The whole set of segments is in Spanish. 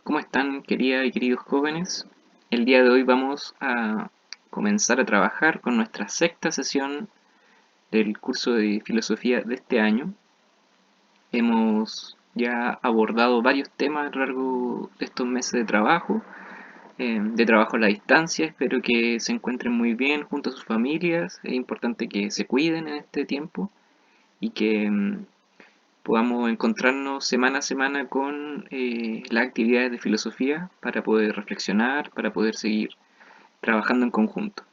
¿Cómo están, queridas y queridos jóvenes? El día de hoy vamos a comenzar a trabajar con nuestra sexta sesión del curso de filosofía de este año. Hemos ya abordado varios temas a lo largo de estos meses de trabajo a la distancia. Espero que se encuentren muy bien junto a sus familias. Es importante que se cuiden en este tiempo y que podamos encontrarnos semana a semana con las actividades de filosofía para poder reflexionar, para poder seguir trabajando en conjunto.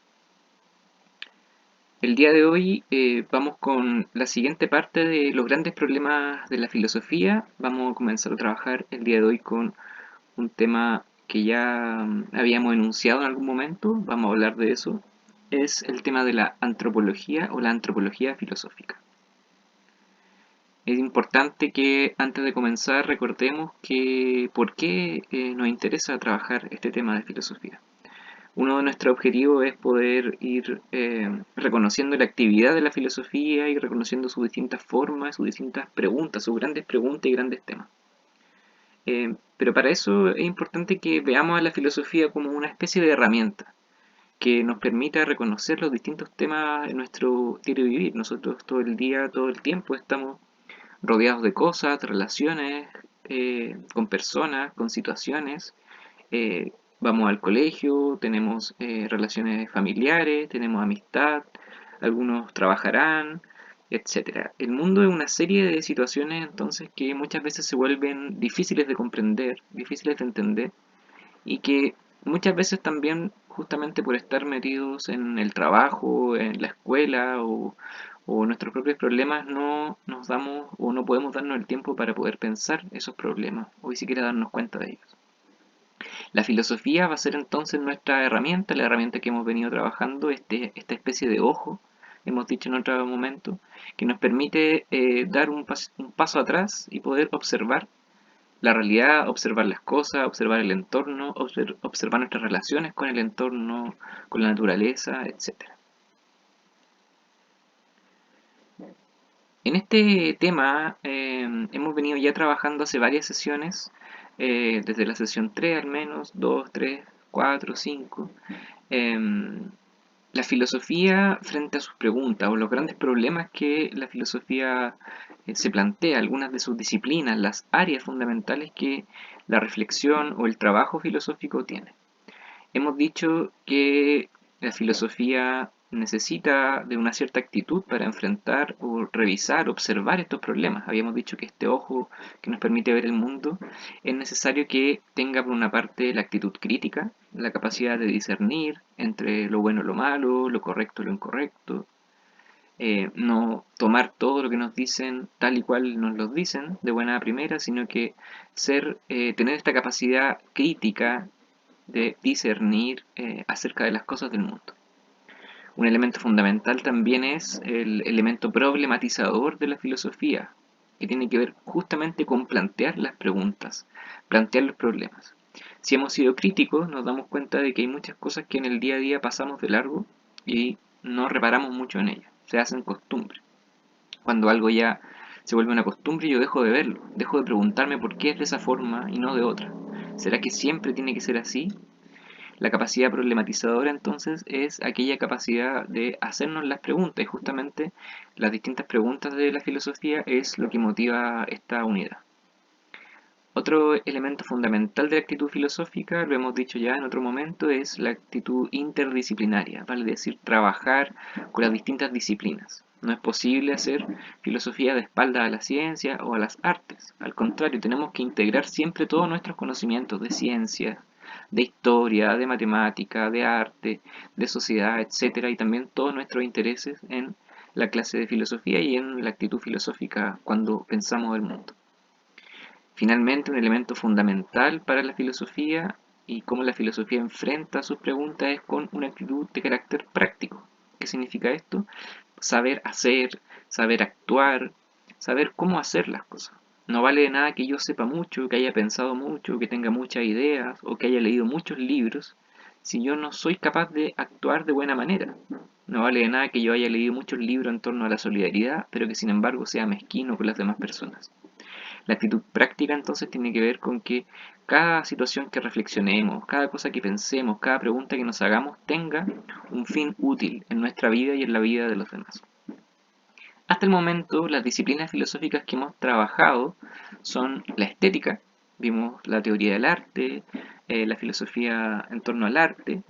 El día de hoy vamos con la siguiente parte de los grandes problemas de la filosofía. Vamos a comenzar a trabajar el día de hoy con un tema que ya habíamos enunciado en algún momento. Vamos a hablar de eso. Es el tema de la antropología o la antropología filosófica. Es importante que antes de comenzar recordemos que por qué nos interesa trabajar este tema de filosofía. Uno de nuestros objetivos es poder ir reconociendo la actividad de la filosofía y reconociendo sus distintas formas, sus distintas preguntas, sus grandes preguntas y grandes temas. Pero para eso es importante que veamos a la filosofía como una especie de herramienta que nos permita reconocer los distintos temas en nuestro diario vivir. Nosotros todo el día, todo el tiempo estamos rodeados de cosas, de relaciones, con personas, con situaciones. eh, Vamos al colegio, tenemos relaciones familiares, tenemos amistad, algunos trabajarán, etcétera. El mundo es una serie de situaciones entonces que muchas veces se vuelven difíciles de comprender, difíciles de entender y que muchas veces también justamente por estar metidos en el trabajo, en la escuela o nuestros propios problemas no nos damos o no podemos darnos el tiempo para poder pensar esos problemas o ni siquiera darnos cuenta de ellos. La filosofía va a ser entonces nuestra herramienta, la herramienta que hemos venido trabajando, esta especie de ojo, hemos dicho en otro momento, que nos permite dar un paso atrás y poder observar la realidad, observar las cosas, observar el entorno, observar nuestras relaciones con el entorno, con la naturaleza, etc. En este tema hemos venido ya trabajando hace varias sesiones, desde la sesión 3 al menos, 2, 3, 4, 5. La filosofía frente a sus preguntas o los grandes problemas que la filosofía se plantea, algunas de sus disciplinas, las áreas fundamentales que la reflexión o el trabajo filosófico tiene. Hemos dicho que la filosofía necesita de una cierta actitud para enfrentar o revisar, observar estos problemas. Habíamos dicho que este ojo que nos permite ver el mundo es necesario que tenga por una parte la actitud crítica, la capacidad de discernir entre lo bueno y lo malo, lo correcto y lo incorrecto, no tomar todo lo que nos dicen tal y cual nos lo dicen de buena primera, sino que tener esta capacidad crítica de discernir acerca de las cosas del mundo. Un elemento fundamental también es el elemento problematizador de la filosofía, que tiene que ver justamente con plantear las preguntas, plantear los problemas. Si hemos sido críticos, nos damos cuenta de que hay muchas cosas que en el día a día pasamos de largo y no reparamos mucho en ellas, se hacen costumbre. Cuando algo ya se vuelve una costumbre, yo dejo de verlo, dejo de preguntarme por qué es de esa forma y no de otra. ¿Será que siempre tiene que ser así? La capacidad problematizadora entonces es aquella capacidad de hacernos las preguntas y justamente las distintas preguntas de la filosofía es lo que motiva esta unidad. Otro elemento fundamental de la actitud filosófica, lo hemos dicho ya en otro momento, es la actitud interdisciplinaria, vale decir, trabajar con las distintas disciplinas. No es posible hacer filosofía de espaldas a la ciencia o a las artes. Al contrario, tenemos que integrar siempre todos nuestros conocimientos de ciencia, de historia, de matemática, de arte, de sociedad, etcétera, y también todos nuestros intereses en la clase de filosofía y en la actitud filosófica cuando pensamos el mundo. Finalmente, un elemento fundamental para la filosofía y cómo la filosofía enfrenta sus preguntas es con una actitud de carácter práctico. ¿Qué significa esto? Saber hacer, saber actuar, saber cómo hacer las cosas. No vale de nada que yo sepa mucho, que haya pensado mucho, que tenga muchas ideas o que haya leído muchos libros si yo no soy capaz de actuar de buena manera. No vale de nada que yo haya leído muchos libros en torno a la solidaridad, pero que sin embargo sea mezquino con las demás personas. La actitud práctica entonces tiene que ver con que cada situación que reflexionemos, cada cosa que pensemos, cada pregunta que nos hagamos tenga un fin útil en nuestra vida y en la vida de los demás. Hasta el momento, las disciplinas filosóficas que hemos trabajado son la estética, vimos la teoría del arte, la filosofía en torno al arte,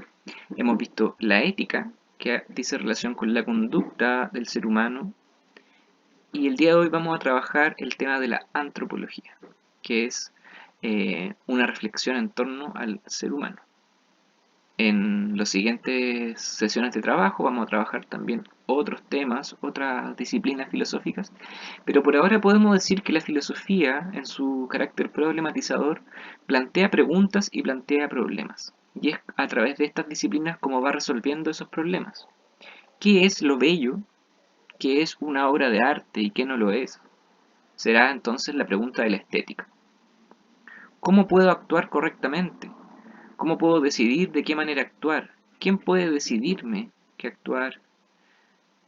hemos visto la ética, que dice relación con la conducta del ser humano, y el día de hoy vamos a trabajar el tema de la antropología, que es una reflexión en torno al ser humano. En las siguientes sesiones de trabajo vamos a trabajar también otros temas, otras disciplinas filosóficas, pero por ahora podemos decir que la filosofía, en su carácter problematizador, plantea preguntas y plantea problemas. Y es a través de estas disciplinas como va resolviendo esos problemas. ¿Qué es lo bello? ¿Qué es una obra de arte y qué no lo es? Será entonces la pregunta de la estética. ¿Cómo puedo actuar correctamente? ¿Cómo puedo decidir de qué manera actuar? ¿Quién puede decidirme qué actuar?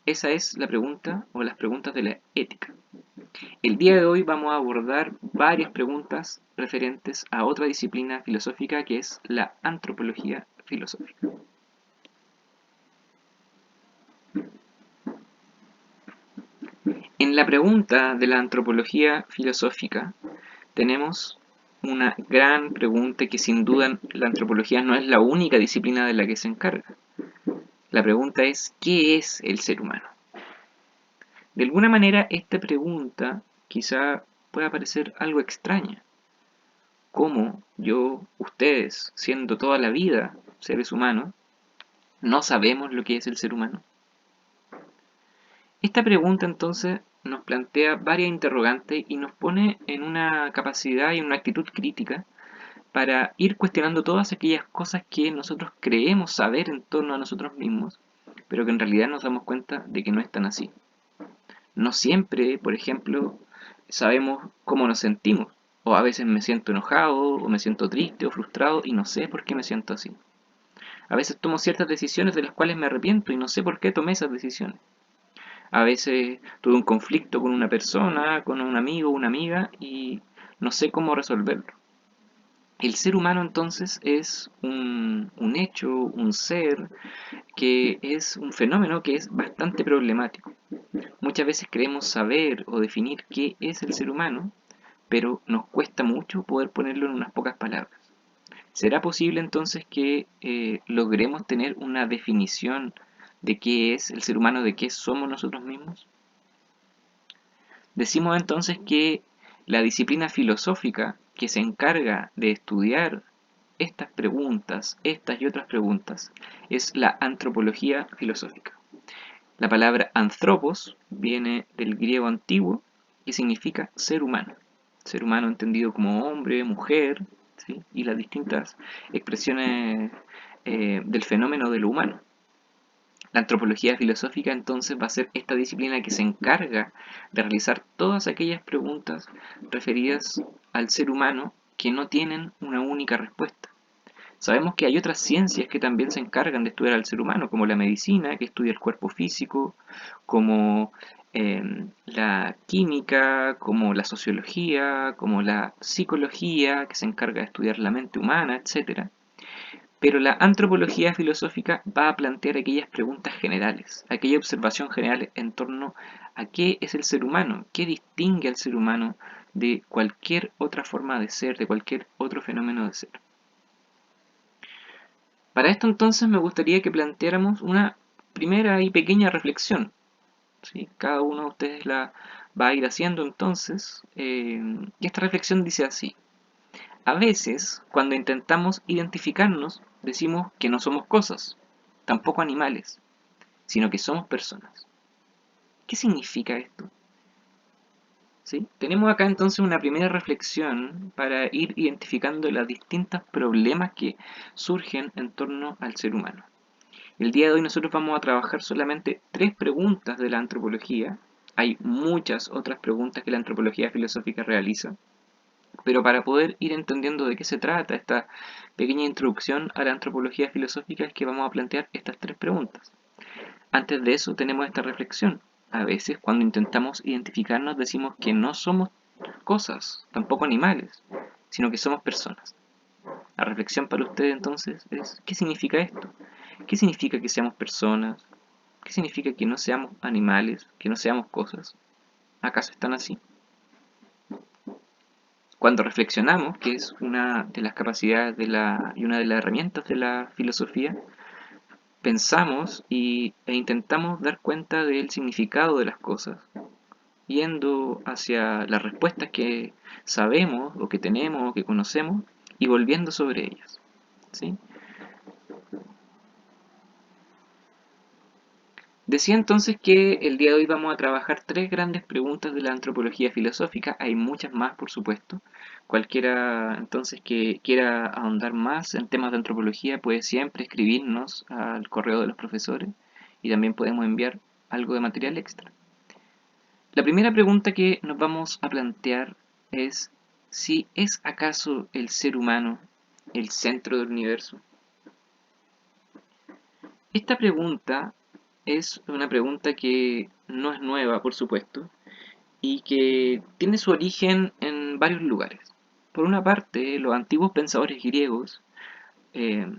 Esa es la pregunta o las preguntas de la ética. El día de hoy vamos a abordar varias preguntas referentes a otra disciplina filosófica que es la antropología filosófica. En la pregunta de la antropología filosófica tenemos una gran pregunta que sin duda la antropología no es la única disciplina de la que se encarga. La pregunta es, ¿qué es el ser humano? De alguna manera esta pregunta quizá pueda parecer algo extraña. ¿Cómo yo, ustedes, siendo toda la vida seres humanos, no sabemos lo que es el ser humano? Esta pregunta entonces nos plantea varias interrogantes y nos pone en una capacidad y en una actitud crítica para ir cuestionando todas aquellas cosas que nosotros creemos saber en torno a nosotros mismos, pero que en realidad nos damos cuenta de que no es tan así. No siempre, por ejemplo, sabemos cómo nos sentimos, o a veces me siento enojado, o me siento triste o frustrado y no sé por qué me siento así. A veces tomo ciertas decisiones de las cuales me arrepiento y no sé por qué tomé esas decisiones. A veces tuve un conflicto con una persona, con un amigo o una amiga y no sé cómo resolverlo. El ser humano entonces es un hecho, un ser, que es un fenómeno que es bastante problemático. Muchas veces queremos saber o definir qué es el ser humano, pero nos cuesta mucho poder ponerlo en unas pocas palabras. ¿Será posible entonces que logremos tener una definición de qué es el ser humano, de qué somos nosotros mismos? Decimos entonces que la disciplina filosófica que se encarga de estudiar estas preguntas, estas y otras preguntas, es la antropología filosófica. La palabra anthropos viene del griego antiguo y significa ser humano entendido como hombre, mujer, ¿sí? Y las distintas expresiones del fenómeno de lo humano. La antropología filosófica entonces va a ser esta disciplina que se encarga de realizar todas aquellas preguntas referidas al ser humano que no tienen una única respuesta. Sabemos que hay otras ciencias que también se encargan de estudiar al ser humano, como la medicina, que estudia el cuerpo físico, como la química, como la sociología, como la psicología, que se encarga de estudiar la mente humana, etc. Pero la antropología filosófica va a plantear aquellas preguntas generales, aquella observación general en torno a qué es el ser humano, qué distingue al ser humano de cualquier otra forma de ser, de cualquier otro fenómeno de ser. Para esto entonces me gustaría que planteáramos una primera y pequeña reflexión, ¿sí? Cada uno de ustedes la va a ir haciendo entonces, y esta reflexión dice así. A veces, cuando intentamos identificarnos, decimos que no somos cosas, tampoco animales, sino que somos personas. ¿Qué significa esto? ¿Sí? Tenemos acá entonces una primera reflexión para ir identificando los distintos problemas que surgen en torno al ser humano. El día de hoy nosotros vamos a trabajar solamente 3 preguntas de la antropología. Hay muchas otras preguntas que la antropología filosófica realiza, pero para poder ir entendiendo de qué se trata esta pequeña introducción a la antropología filosófica es que vamos a plantear estas 3 preguntas. Antes de eso tenemos esta reflexión. A veces cuando intentamos identificarnos decimos que no somos cosas, tampoco animales, sino que somos personas. La reflexión para ustedes entonces es, ¿qué significa esto? ¿Qué significa que seamos personas? ¿Qué significa que no seamos animales, que no seamos cosas? ¿Acaso están así? Cuando reflexionamos, que es una de las capacidades y una de las herramientas de la filosofía, pensamos e intentamos dar cuenta del significado de las cosas, yendo hacia las respuestas que sabemos o que tenemos o que conocemos y volviendo sobre ellas. ¿Sí? Decía entonces que el día de hoy vamos a trabajar tres grandes preguntas de la antropología filosófica. Hay muchas más, por supuesto. Cualquiera entonces que quiera ahondar más en temas de antropología puede siempre escribirnos al correo de los profesores y también podemos enviar algo de material extra. La primera pregunta que nos vamos a plantear es si es acaso el ser humano el centro del universo. Esta pregunta es una pregunta que no es nueva, por supuesto, y que tiene su origen en varios lugares. Por una parte, los antiguos pensadores griegos eh,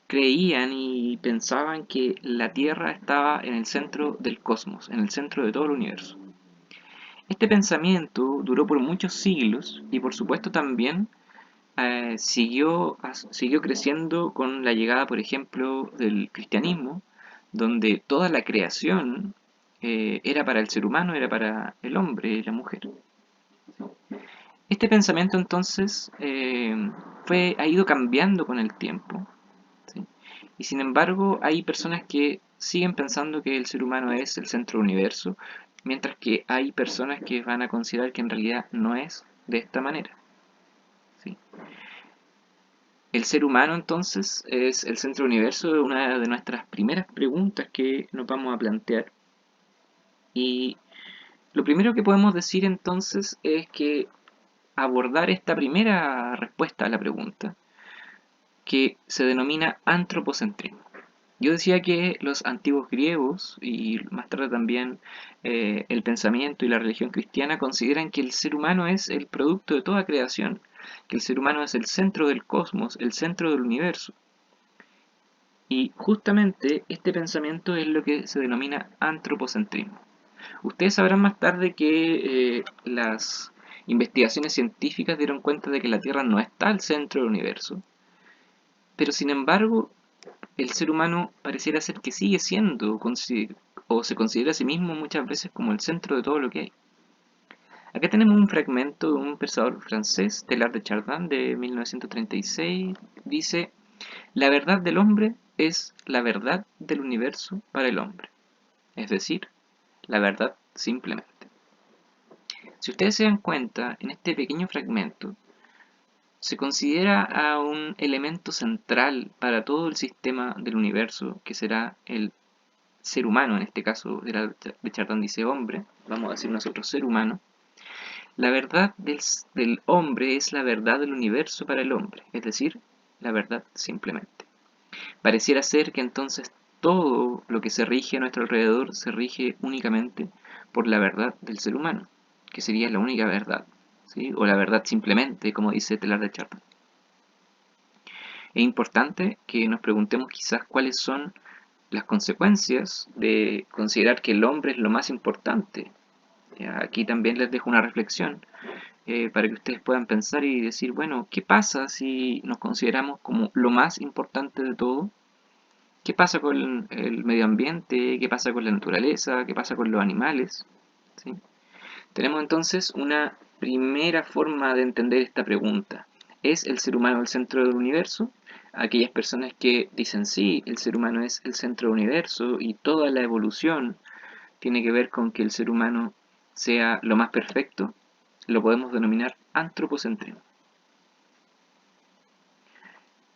creían y pensaban que la Tierra estaba en el centro del cosmos, en el centro de todo el universo. Este pensamiento duró por muchos siglos y por supuesto también siguió creciendo con la llegada, por ejemplo, del cristianismo, donde toda la creación era para el ser humano, era para el hombre y la mujer. Este pensamiento entonces ha ido cambiando con el tiempo, ¿sí? Y sin embargo hay personas que siguen pensando que el ser humano es el centro del universo, mientras que hay personas que van a considerar que en realidad no es de esta manera, ¿sí? El ser humano entonces es el centro del universo, una de nuestras primeras preguntas que nos vamos a plantear. Y lo primero que podemos decir entonces es que abordar esta primera respuesta a la pregunta, que se denomina antropocentrismo. Yo decía que los antiguos griegos y más tarde también el pensamiento y la religión cristiana consideran que el ser humano es el producto de toda creación, que el ser humano es el centro del cosmos, el centro del universo. Y justamente este pensamiento es lo que se denomina antropocentrismo. Ustedes sabrán más tarde que las investigaciones científicas dieron cuenta de que la Tierra no está al centro del universo, pero sin embargo el ser humano pareciera ser que sigue siendo o se considera a sí mismo muchas veces como el centro de todo lo que hay. Acá tenemos un fragmento de un pensador francés, Teilhard de Chardin, de 1936. Dice: la verdad del hombre es la verdad del universo para el hombre, es decir, la verdad simplemente. Si ustedes se dan cuenta, en este pequeño fragmento se considera a un elemento central para todo el sistema del universo, que será el ser humano, en este caso de Chardin dice hombre, vamos a decir nosotros ser humano. La verdad del hombre es la verdad del universo para el hombre, es decir, la verdad simplemente. Pareciera ser que entonces todo lo que se rige a nuestro alrededor se rige únicamente por la verdad del ser humano, que sería la única verdad, ¿sí? O la verdad simplemente, como dice Teilhard de Chardin. Es importante que nos preguntemos quizás cuáles son las consecuencias de considerar que el hombre es lo más importante. Aquí también les dejo una reflexión para que ustedes puedan pensar y decir, bueno, ¿qué pasa si nos consideramos como lo más importante de todo? ¿Qué pasa con el medio ambiente? ¿Qué pasa con la naturaleza? ¿Qué pasa con los animales? ¿Sí? Tenemos entonces una primera forma de entender esta pregunta. ¿Es el ser humano el centro del universo? Aquellas personas que dicen sí, el ser humano es el centro del universo y toda la evolución tiene que ver con que el ser humano sea lo más perfecto, lo podemos denominar antropocentrismo.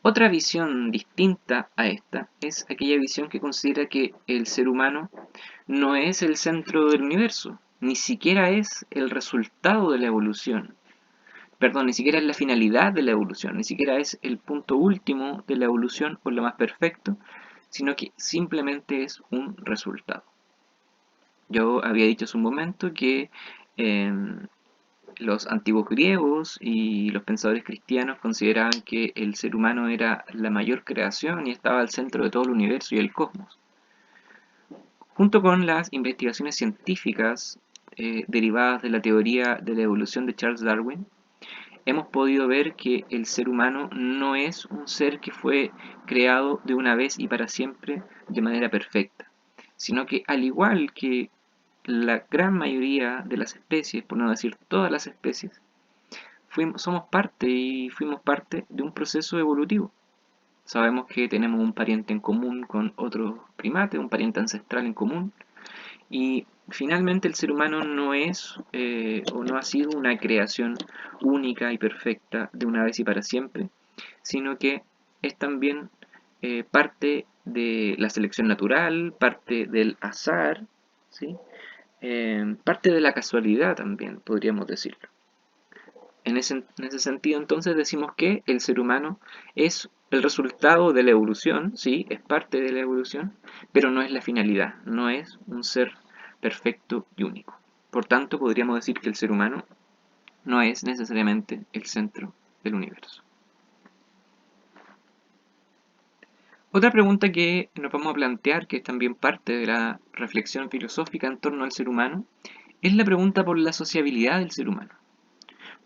Otra visión distinta a esta es aquella visión que considera que el ser humano no es el centro del universo, ni siquiera es el resultado de la evolución. Perdón, ni siquiera es la finalidad de la evolución, ni siquiera es el punto último de la evolución o lo más perfecto, sino que simplemente es un resultado. Yo había dicho hace un momento que Los antiguos griegos y los pensadores cristianos consideraban que el ser humano era la mayor creación y estaba al centro de todo el universo y el cosmos. Junto con las investigaciones científicas derivadas de la teoría de la evolución de Charles Darwin, hemos podido ver que el ser humano no es un ser que fue creado de una vez y para siempre de manera perfecta, sino que al igual que la gran mayoría de las especies, por no decir todas las especies, somos parte y fuimos parte de un proceso evolutivo. Sabemos que tenemos un pariente en común con otros primates, un pariente ancestral en común, y finalmente el ser humano no es o no ha sido una creación única y perfecta de una vez y para siempre, sino que es también parte de la selección natural, parte del azar, ¿sí? Parte de la casualidad también, podríamos decirlo. En ese sentido, entonces, decimos que el ser humano es el resultado de la evolución, sí, es parte de la evolución, pero no es la finalidad, no es un ser perfecto y único. Por tanto, podríamos decir que el ser humano no es necesariamente el centro del universo. Otra pregunta que nos vamos a plantear, que es también parte de la reflexión filosófica en torno al ser humano, es la pregunta por la sociabilidad del ser humano.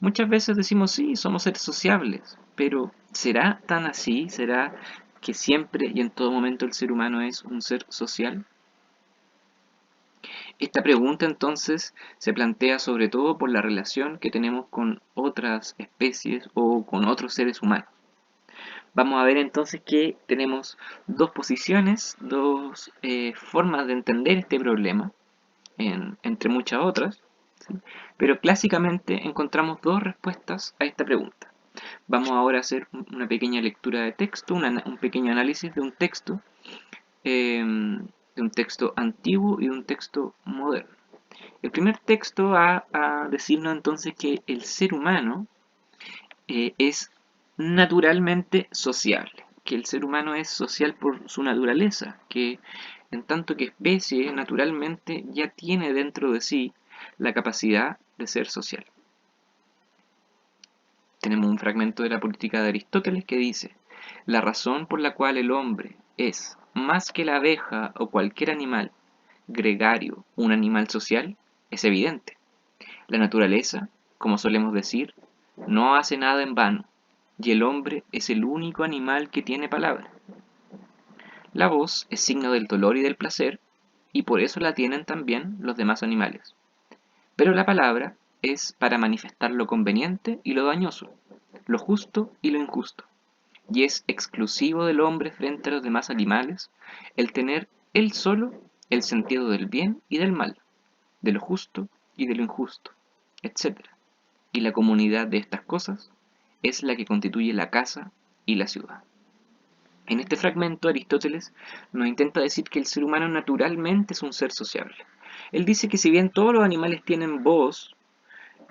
Muchas veces decimos, sí, somos seres sociables, pero ¿será tan así? ¿Será que siempre y en todo momento el ser humano es un ser social? Esta pregunta entonces se plantea sobre todo por la relación que tenemos con otras especies o con otros seres humanos. Vamos a ver entonces que tenemos dos posiciones, dos formas de entender este problema, entre muchas otras, ¿sí? Pero clásicamente encontramos dos respuestas a esta pregunta. Vamos ahora a hacer una pequeña lectura de texto, un pequeño análisis de un texto antiguo y de un texto moderno. El primer texto va a decirnos entonces que el ser humano es naturalmente sociable, que el ser humano es social por su naturaleza, que en tanto que especie naturalmente ya tiene dentro de sí la capacidad de ser social. Tenemos un fragmento de la Política de Aristóteles que dice: la razón por la cual el hombre es, más que la abeja o cualquier animal gregario, un animal social, es evidente. La naturaleza, como solemos decir, no hace nada en vano, y el hombre es el único animal que tiene palabra. La voz es signo del dolor y del placer, y por eso la tienen también los demás animales. Pero la palabra es para manifestar lo conveniente y lo dañoso, lo justo y lo injusto, y es exclusivo del hombre frente a los demás animales el tener él solo el sentido del bien y del mal, de lo justo y de lo injusto, etc. Y la comunidad de estas cosas es la que constituye la casa y la ciudad. En este fragmento, Aristóteles nos intenta decir que el ser humano naturalmente es un ser sociable. Él dice que si bien todos los animales tienen voz,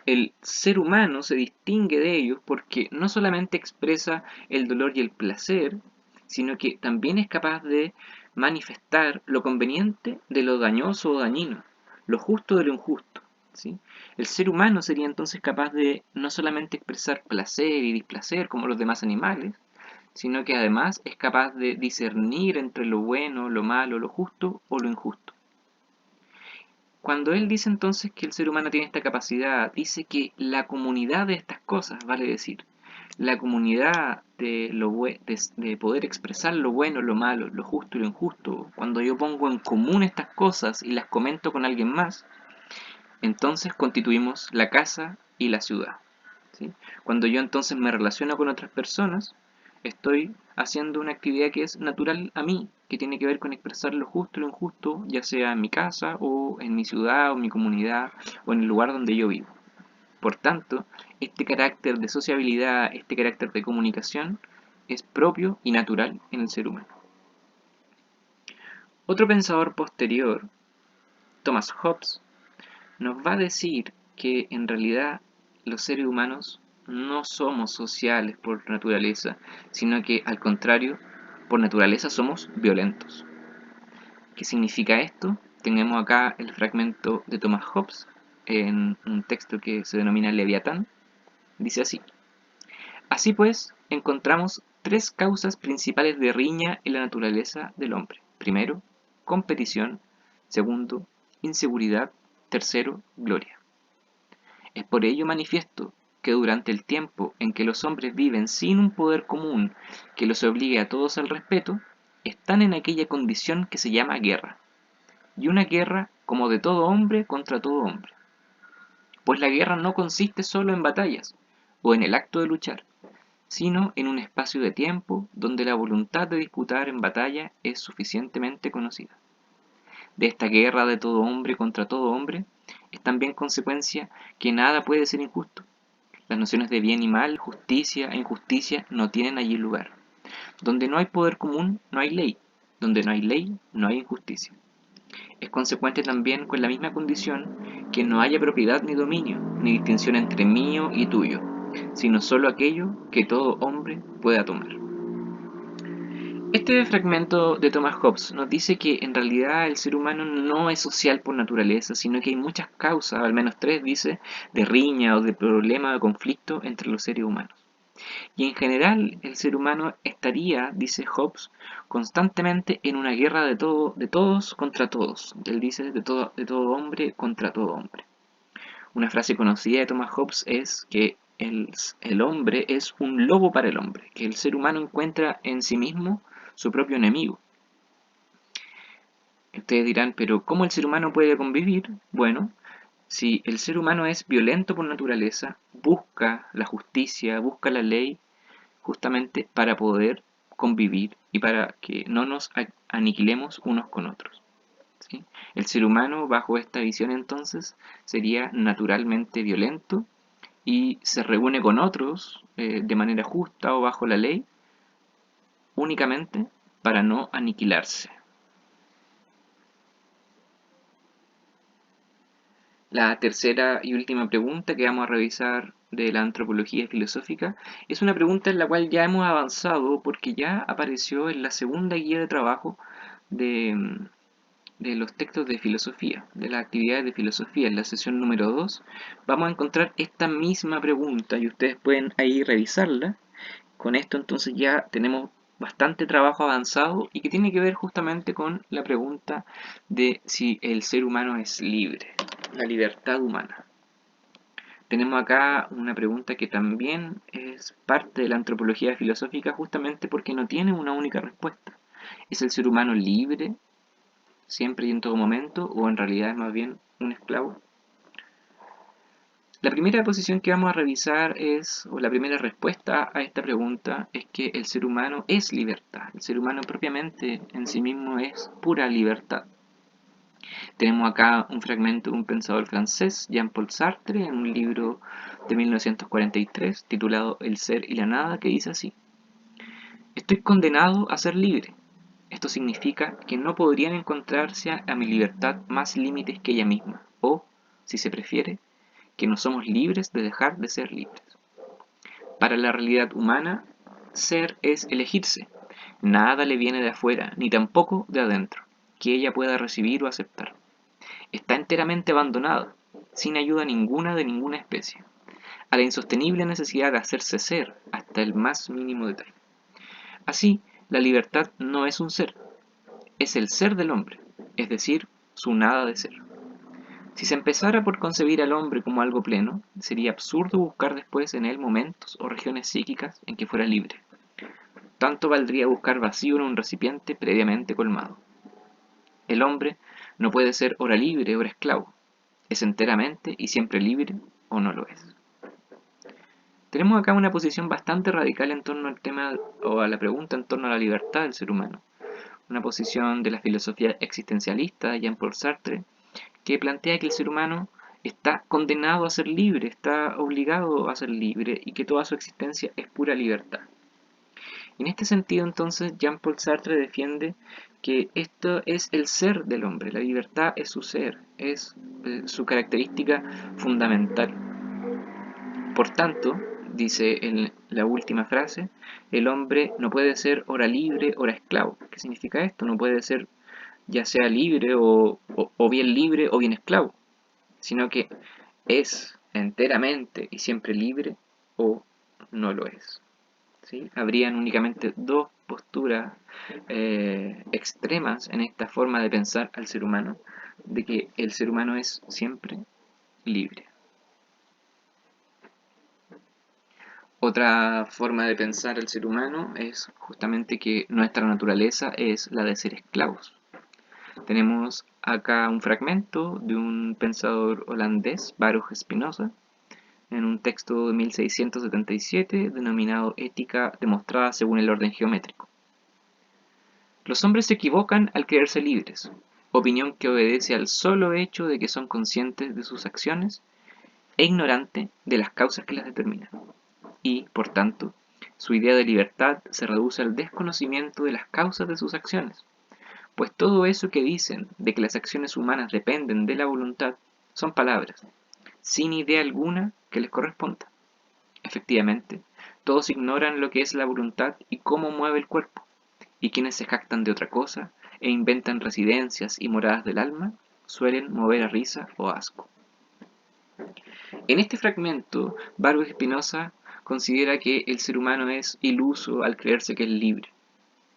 el ser humano se distingue de ellos porque no solamente expresa el dolor y el placer, sino que también es capaz de manifestar lo conveniente de lo dañoso o dañino, lo justo de lo injusto, ¿sí? El ser humano sería entonces capaz de no solamente expresar placer y displacer como los demás animales, sino que además es capaz de discernir entre lo bueno, lo malo, lo justo o lo injusto. Cuando él dice entonces que el ser humano tiene esta capacidad, dice que la comunidad de estas cosas, vale decir, la comunidad de poder expresar lo bueno, lo malo, lo justo y lo injusto, cuando yo pongo en común estas cosas y las comento con alguien más, entonces constituimos la casa y la ciudad, ¿sí? Cuando yo entonces me relaciono con otras personas, estoy haciendo una actividad que es natural a mí, que tiene que ver con expresar lo justo y lo injusto, ya sea en mi casa o en mi ciudad o en mi comunidad o en el lugar donde yo vivo. Por tanto, este carácter de sociabilidad, este carácter de comunicación, es propio y natural en el ser humano. Otro pensador posterior, Thomas Hobbes, nos va a decir que en realidad los seres humanos no somos sociales por naturaleza, sino que al contrario, por naturaleza somos violentos. ¿Qué significa esto? Tenemos acá el fragmento de Thomas Hobbes en un texto que se denomina Leviatán, dice así: así pues, encontramos tres causas principales de riña en la naturaleza del hombre. Primero, competición. Segundo, inseguridad. Tercero, gloria. Es por ello manifiesto que durante el tiempo en que los hombres viven sin un poder común que los obligue a todos al respeto, están en aquella condición que se llama guerra, y una guerra como de todo hombre contra todo hombre. Pues la guerra no consiste solo en batallas, o en el acto de luchar, sino en un espacio de tiempo donde la voluntad de disputar en batalla es suficientemente conocida. De esta guerra de todo hombre contra todo hombre es también consecuencia que nada puede ser injusto. Las nociones de bien y mal, justicia e injusticia no tienen allí lugar. Donde no hay poder común, no hay ley. Donde no hay ley, no hay injusticia. Es consecuente también con la misma condición que no haya propiedad ni dominio, ni distinción entre mío y tuyo, sino solo aquello que todo hombre pueda tomar. Este fragmento de Thomas Hobbes nos dice que en realidad el ser humano no es social por naturaleza, sino que hay muchas causas, al menos tres dice, de riña o de problema o de conflicto entre los seres humanos. Y en general el ser humano estaría, dice Hobbes, constantemente en una guerra de todos contra todos. Él dice de todo hombre contra todo hombre. Una frase conocida de Thomas Hobbes es que el hombre es un lobo para el hombre, que el ser humano encuentra en sí mismo su propio enemigo. Ustedes dirán, pero ¿cómo el ser humano puede convivir? Bueno, si el ser humano es violento por naturaleza, busca la justicia, busca la ley, justamente para poder convivir y para que no nos aniquilemos unos con otros, ¿sí? El ser humano, bajo esta visión entonces, sería naturalmente violento y se reúne con otros de manera justa o bajo la ley únicamente para no aniquilarse. La tercera y última pregunta que vamos a revisar de la antropología filosófica es una pregunta en la cual ya hemos avanzado porque ya apareció en la segunda guía de trabajo de, de los textos de filosofía, de las actividades de filosofía. En la sesión número 2 vamos a encontrar esta misma pregunta y ustedes pueden ahí revisarla. Con esto entonces ya tenemos bastante trabajo avanzado y que tiene que ver justamente con la pregunta de si el ser humano es libre, la libertad humana. Tenemos acá una pregunta que también es parte de la antropología filosófica justamente porque no tiene una única respuesta. ¿Es el ser humano libre siempre y en todo momento o en realidad es más bien un esclavo? La primera posición que vamos a revisar es, o la primera respuesta a esta pregunta, es que el ser humano es libertad. El ser humano propiamente en sí mismo es pura libertad. Tenemos acá un fragmento de un pensador francés, Jean-Paul Sartre, en un libro de 1943 titulado El ser y la nada, que dice así: estoy condenado a ser libre. Esto significa que no podrían encontrarse a mi libertad más límites que ella misma, o, si se prefiere, que no somos libres de dejar de ser libres. Para la realidad humana, ser es elegirse. Nada le viene de afuera, ni tampoco de adentro, que ella pueda recibir o aceptar. Está enteramente abandonada, sin ayuda ninguna de ninguna especie, a la insostenible necesidad de hacerse ser hasta el más mínimo detalle. Así, la libertad no es un ser, es el ser del hombre, es decir, su nada de ser. Si se empezara por concebir al hombre como algo pleno, sería absurdo buscar después en él momentos o regiones psíquicas en que fuera libre. Tanto valdría buscar vacío en un recipiente previamente colmado. El hombre no puede ser ora libre, ora esclavo. Es enteramente y siempre libre o no lo es. Tenemos acá una posición bastante radical en torno al tema o a la pregunta en torno a la libertad del ser humano. Una posición de la filosofía existencialista de Jean-Paul Sartre, que plantea que el ser humano está condenado a ser libre, está obligado a ser libre y que toda su existencia es pura libertad. En este sentido, entonces, Jean-Paul Sartre defiende que esto es el ser del hombre, la libertad es su ser, es su característica fundamental. Por tanto, dice en la última frase, el hombre no puede ser ora libre, ora esclavo. ¿Qué significa esto? No puede ser ya sea libre o bien libre o bien esclavo. sino que es enteramente y siempre libre o no lo es. ¿Sí? Habrían únicamente dos posturas extremas en esta forma de pensar al ser humano, de que el ser humano es siempre libre. Otra forma de pensar al ser humano es justamente que nuestra naturaleza es la de ser esclavos. Tenemos acá un fragmento de un pensador holandés, Baruch Spinoza, en un texto de 1677 denominado Ética demostrada según el orden geométrico. Los hombres se equivocan al creerse libres, opinión que obedece al solo hecho de que son conscientes de sus acciones e ignorantes de las causas que las determinan. Y, por tanto, su idea de libertad se reduce al desconocimiento de las causas de sus acciones, pues todo eso que dicen de que las acciones humanas dependen de la voluntad son palabras, sin idea alguna que les corresponda. Efectivamente, todos ignoran lo que es la voluntad y cómo mueve el cuerpo, y quienes se jactan de otra cosa e inventan residencias y moradas del alma suelen mover a risa o asco. En este fragmento, Baruch Spinoza considera que el ser humano es iluso al creerse que es libre.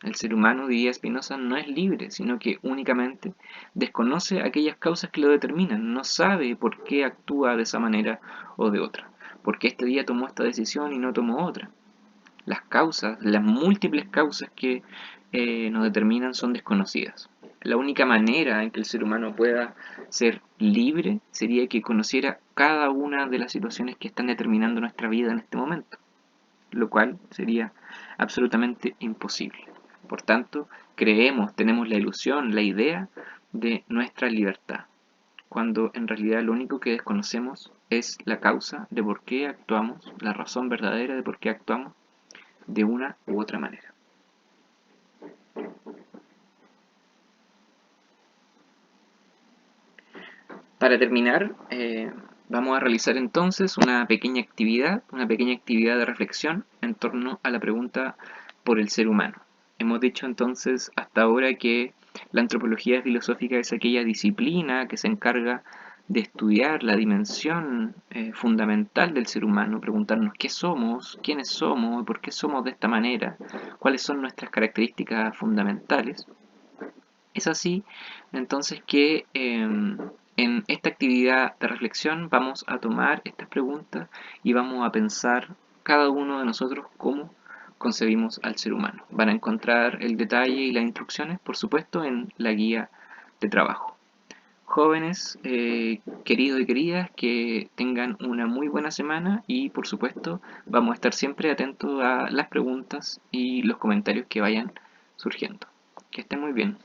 El ser humano, diría Spinoza, no es libre, sino que únicamente desconoce aquellas causas que lo determinan, no sabe por qué actúa de esa manera o de otra, por qué este día tomó esta decisión y no tomó otra. Las causas, las múltiples causas que nos determinan son desconocidas. La única manera en que el ser humano pueda ser libre sería que conociera cada una de las situaciones que están determinando nuestra vida en este momento, lo cual sería absolutamente imposible. Por tanto, tenemos la ilusión, la idea de nuestra libertad, cuando en realidad lo único que desconocemos es la causa de por qué actuamos, la razón verdadera de por qué actuamos de una u otra manera. Para terminar, vamos a realizar entonces una pequeña actividad de reflexión en torno a la pregunta por el ser humano. Hemos dicho entonces hasta ahora que la antropología filosófica es aquella disciplina que se encarga de estudiar la dimensión fundamental del ser humano, preguntarnos qué somos, quiénes somos, por qué somos de esta manera, cuáles son nuestras características fundamentales. Es así entonces que en esta actividad de reflexión vamos a tomar estas preguntas y vamos a pensar cada uno de nosotros cómo concebimos al ser humano. Van a encontrar el detalle y las instrucciones, por supuesto, en la guía de trabajo. Jóvenes, queridos y queridas, que tengan una muy buena semana y, por supuesto, vamos a estar siempre atentos a las preguntas y los comentarios que vayan surgiendo. Que estén muy bien.